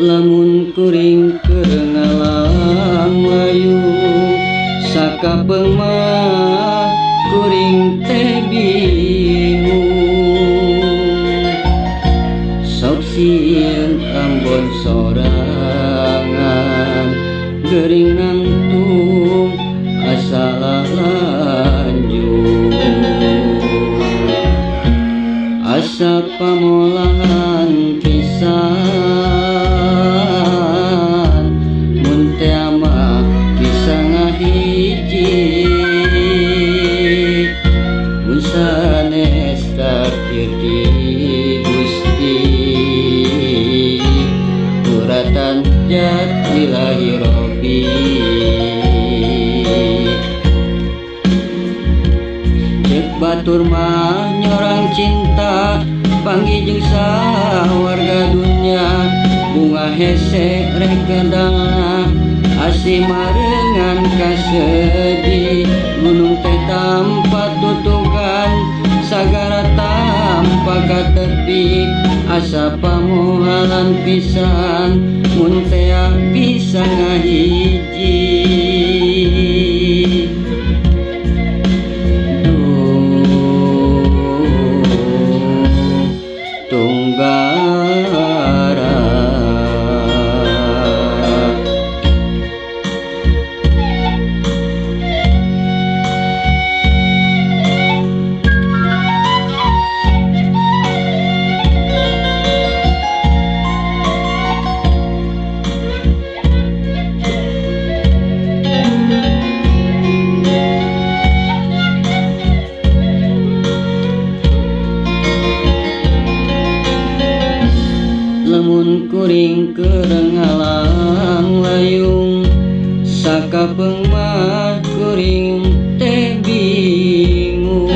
lamun kuring keur ngalang layu sakapeung mah kuring teh bingung sok sieun Ambon sorangan geuring nangtung asa lanjut asa pamolahan pisan mun teu mah bisa ngahiji mun sanes takdir di Gusti kuratan jatilahi Robbi cek batur mah nyorang cinta panggih jeung sawarga dunya bunga hese rek kendalna asih marengan kasedi gunung teh tanpa tutukan sagara tanpa katepi asa pamohalan pisan mun teu bisa ngahiji Tunggara lamun kuring keur ngalang layung sakapeung mah kuring teh bingung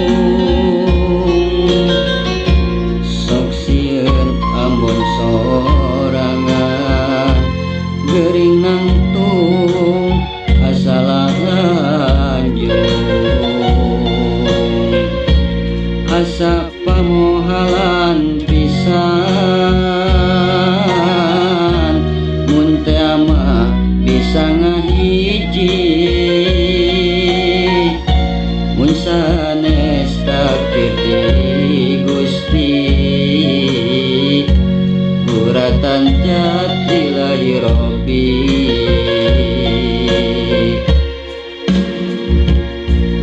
sok sieun Ambon sorangan geuring nangtung asa lanjut asa pamohalan pisan mun teu mah bisa ngahiji mun sanes takdir di Gusti kuratan jatilahi Robbi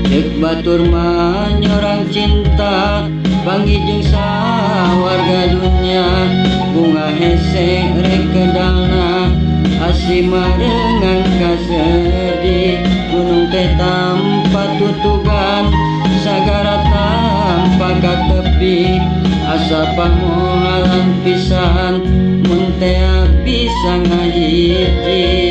cek batur mah nyorang cinta panggih jeung sawarga dunya bunga hese rek kendalna asih marengan kasedi gunung teh tanpa tutugan sagara tanpa katepi asa pamohalan pisan mun teu bisa ngahiji